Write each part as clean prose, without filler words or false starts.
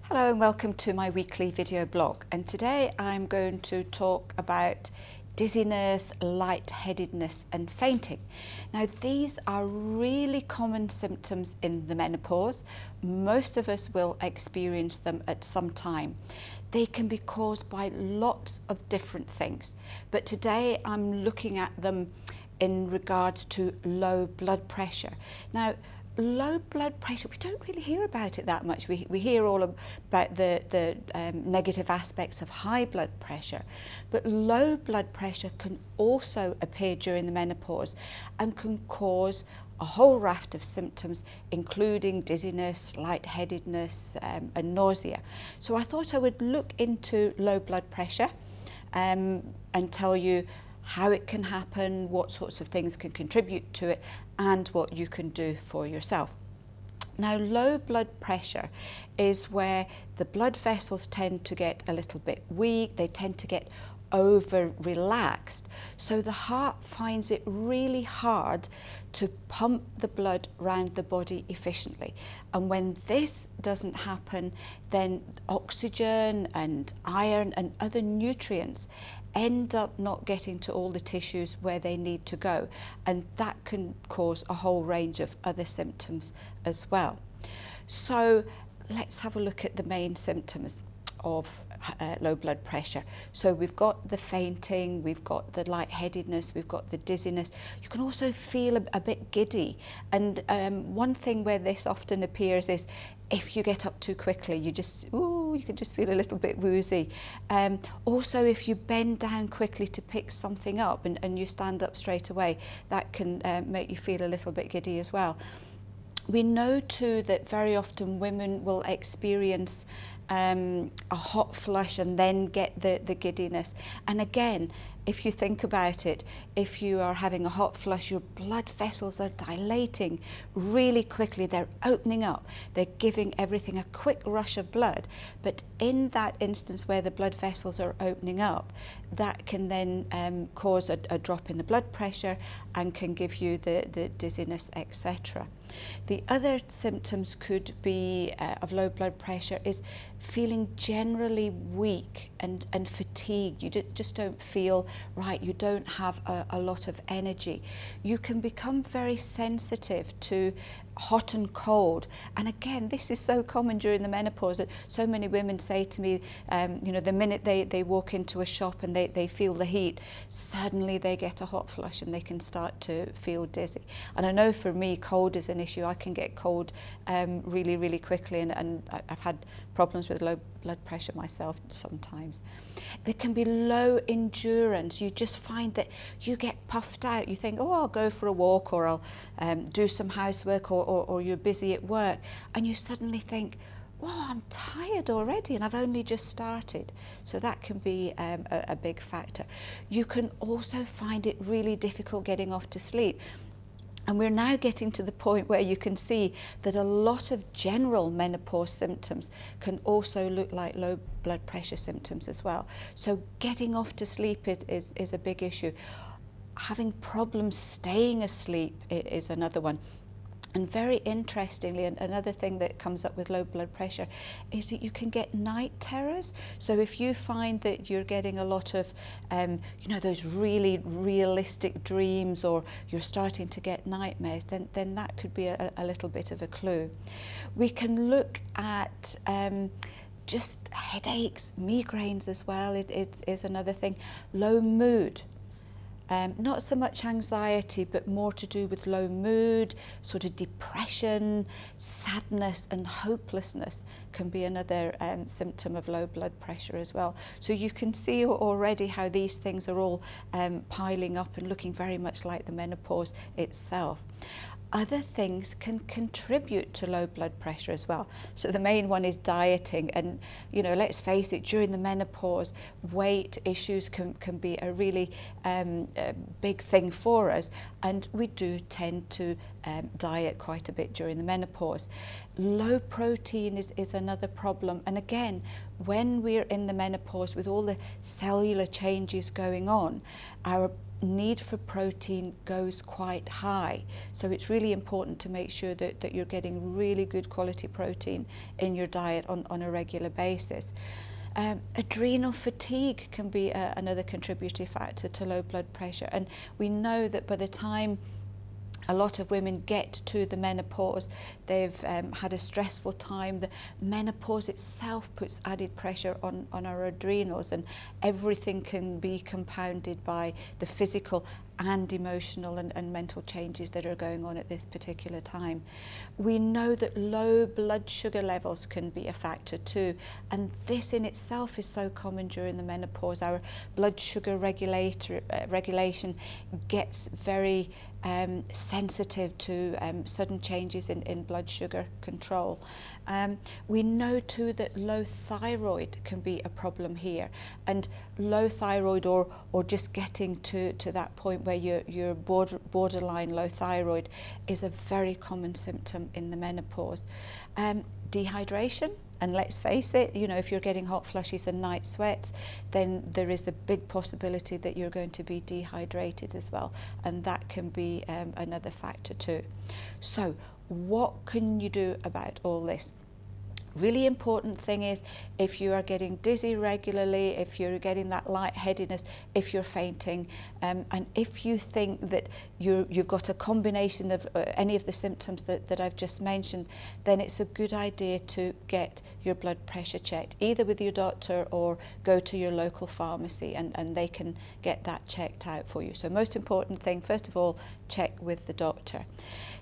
Hello and welcome to my weekly video blog, and today I'm going to talk about dizziness, lightheadedness and fainting. Now these are really common symptoms in the menopause. Most of us will experience them at some time. They can be caused by lots of different things, but today I'm looking at them in regards to low blood pressure. Now low blood pressure, we don't really hear about it that much. We hear all about the negative aspects of high blood pressure, but low blood pressure can also appear during the menopause and can cause a whole raft of symptoms, including dizziness, lightheadedness and nausea. So I thought I would look into low blood pressure and tell you how it can happen, what sorts of things can contribute to it, and what you can do for yourself. Now, low blood pressure is where the blood vessels tend to get a little bit weak, they tend to get over relaxed, so the heart finds it really hard to pump the blood around the body efficiently. And when this doesn't happen, then oxygen and iron and other nutrients end up not getting to all the tissues where they need to go, and that can cause a whole range of other symptoms as well. So let's have a look at the main symptoms of low blood pressure. So we've got the fainting, we've got the lightheadedness, we've got the dizziness. You can also feel a bit giddy, and one thing where this often appears is if you get up too quickly, you can just feel a little bit woozy. Also, if you bend down quickly to pick something up and you stand up straight away, that can make you feel a little bit giddy as well. We know too that very often women will experience a hot flush and then get the giddiness. And again, if you think about it, if you are having a hot flush, your blood vessels are dilating really quickly, they're opening up, they're giving everything a quick rush of blood. But in that instance where the blood vessels are opening up, that can then cause a drop in the blood pressure and can give you the dizziness, etc. The other symptoms could be of low blood pressure is feeling generally weak and fatigued. You just don't feel right, you don't have a lot of energy. You can become very sensitive to hot and cold, and again, this is so common during the menopause that so many women say to me, you know, the minute they walk into a shop and they feel the heat, suddenly they get a hot flush and they can start to feel dizzy. And I know for me, cold is an issue. I can get cold really quickly, and I've had problems with low blood pressure myself sometimes. There can be low endurance. You just find that you get puffed out. You think, oh, I'll go for a walk, or I'll do some housework, or you're busy at work, and you suddenly think, wow, I'm tired already and I've only just started. So that can be a big factor. You can also find it really difficult getting off to sleep. And we're now getting to the point where you can see that a lot of general menopause symptoms can also look like low blood pressure symptoms as well. So getting off to sleep is a big issue. Having problems staying asleep is another one. And very interestingly, another thing that comes up with low blood pressure is that you can get night terrors. So if you find that you're getting a lot of, you know, those really realistic dreams, or you're starting to get nightmares, then that could be a little bit of a clue. We can look at just headaches, migraines as well. It is another thing. Low mood. Not so much anxiety, but more to do with low mood, sort of depression, sadness and hopelessness can be another symptom of low blood pressure as well. So you can see already how these things are all piling up and looking very much like the menopause itself. Other things can contribute to low blood pressure as well. So the main one is dieting, and you know, let's face it, during the menopause, weight issues can be a really big thing for us, and we do tend to diet quite a bit during the menopause. Low protein is another problem, and again, when we're in the menopause with all the cellular changes going on, our need for protein goes quite high. So it's really important to make sure that you're getting really good quality protein in your diet on a regular basis. Adrenal fatigue can be another contributory factor to low blood pressure, and we know that by the time a lot of women get to the menopause, they've had a stressful time. The menopause itself puts added pressure on our adrenals, and everything can be compounded by the physical and emotional and mental changes that are going on at this particular time. We know that low blood sugar levels can be a factor too, and this in itself is so common during the menopause. Our blood sugar regulation gets very sensitive to sudden changes in blood sugar control. We know too that low thyroid can be a problem here, and low thyroid or just getting to that point where you're borderline low thyroid is a very common symptom in the menopause. Dehydration, and let's face it, you know, if you're getting hot flushes and night sweats, then there is a big possibility that you're going to be dehydrated as well, and that can be another factor too. So what can you do about all this? Really important thing is, if you are getting dizzy regularly, if you're getting that lightheadedness, if you're fainting, and if you think that you've got a combination of any of the symptoms that I've just mentioned, then it's a good idea to get your blood pressure checked, either with your doctor or go to your local pharmacy, and they can get that checked out for you. So most important thing, first of all, check with the doctor.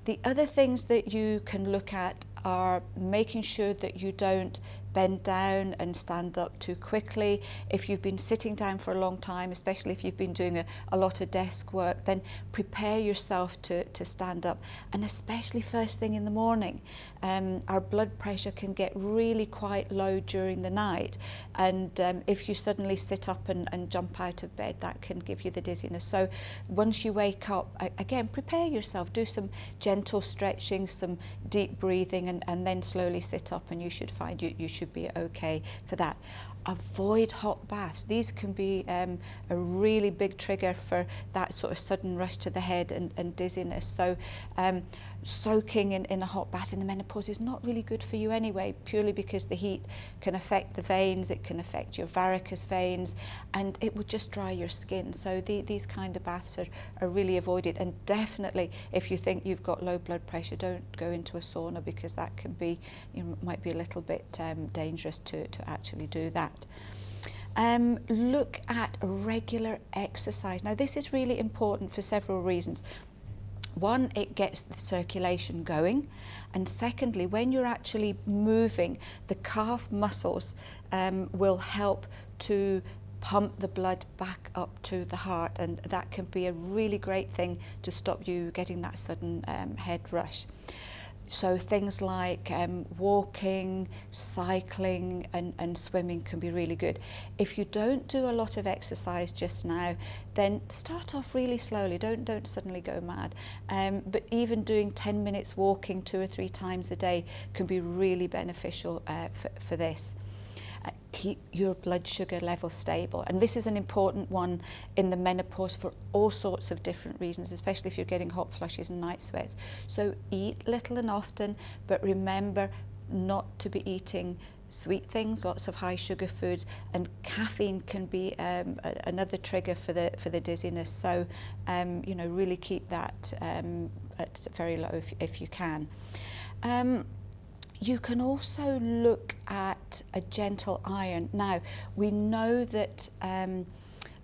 The other things that you can look at are making sure that you don't bend down and stand up too quickly. If you've been sitting down for a long time, especially if you've been doing a lot of desk work, then prepare yourself to stand up, and especially first thing in the morning. Our blood pressure can get really quite low during the night, and if you suddenly sit up and jump out of bed, that can give you the dizziness. So once you wake up, again, prepare yourself, do some gentle stretching, some deep breathing, and then slowly sit up, and you should find you should be okay for that. Avoid hot baths. These can be a really big trigger for that sort of sudden rush to the head and dizziness. So soaking in a hot bath in the menopause is not really good for you anyway, purely because the heat can affect the veins, it can affect your varicose veins, and it would just dry your skin. So these kind of baths are really avoided. And definitely, if you think you've got low blood pressure, don't go into a sauna, because that can be, might be a little bit dangerous to actually do that. Look at regular exercise. Now, this is really important for several reasons. One, it gets the circulation going, and secondly, when you're actually moving, the calf muscles will help to pump the blood back up to the heart, and that can be a really great thing to stop you getting that sudden head rush. So things like walking, cycling and swimming can be really good. If you don't do a lot of exercise just now, then start off really slowly. Don't suddenly go mad. But even doing 10 minutes walking 2 or 3 times a day can be really beneficial for this. Keep your blood sugar level stable, and this is an important one in the menopause for all sorts of different reasons, especially if you're getting hot flushes and night sweats. So eat little and often, but remember not to be eating sweet things, lots of high sugar foods, and caffeine can be another trigger for the dizziness. So really keep that at very low if you can. You can also look at a gentle iron. Now, we know that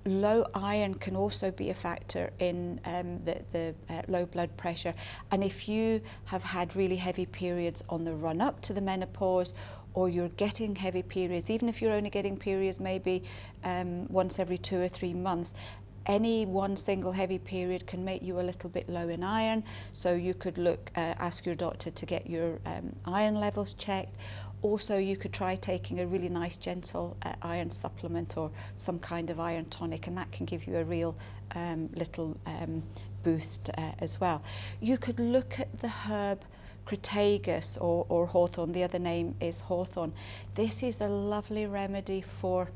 low iron can also be a factor in the low blood pressure. And if you have had really heavy periods on the run up to the menopause, or you're getting heavy periods, even if you're only getting periods maybe once every 2 or 3 months, any one single heavy period can make you a little bit low in iron. So you could ask your doctor to get your iron levels checked. Also, you could try taking a really nice gentle iron supplement or some kind of iron tonic, and that can give you a real little boost as well. You could look at the herb Crataegus or Hawthorn. The other name is Hawthorn. This is a lovely remedy for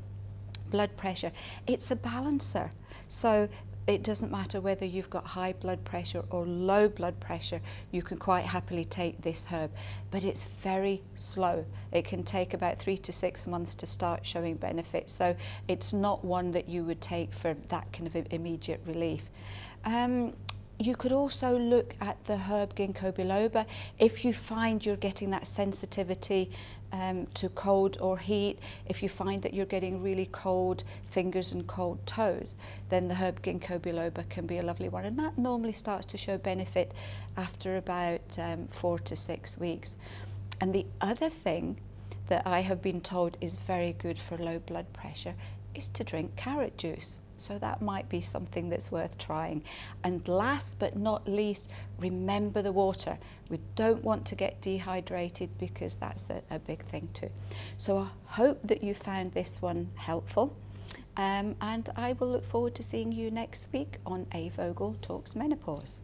blood pressure. It's a balancer. So it doesn't matter whether you've got high blood pressure or low blood pressure, you can quite happily take this herb, but it's very slow. It can take about 3 to 6 months to start showing benefits, so it's not one that you would take for that kind of immediate relief. You could also look at the herb Ginkgo Biloba if you find you're getting that sensitivity to cold or heat. If you find that you're getting really cold fingers and cold toes, then the herb Ginkgo Biloba can be a lovely one, and that normally starts to show benefit after about 4 to 6 weeks. And the other thing that I have been told is very good for low blood pressure is to drink carrot juice. So that might be something that's worth trying. And last but not least, remember the water. We don't want to get dehydrated because that's a big thing too. So I hope that you found this one helpful. And I will look forward to seeing you next week on A. Vogel Talks Menopause.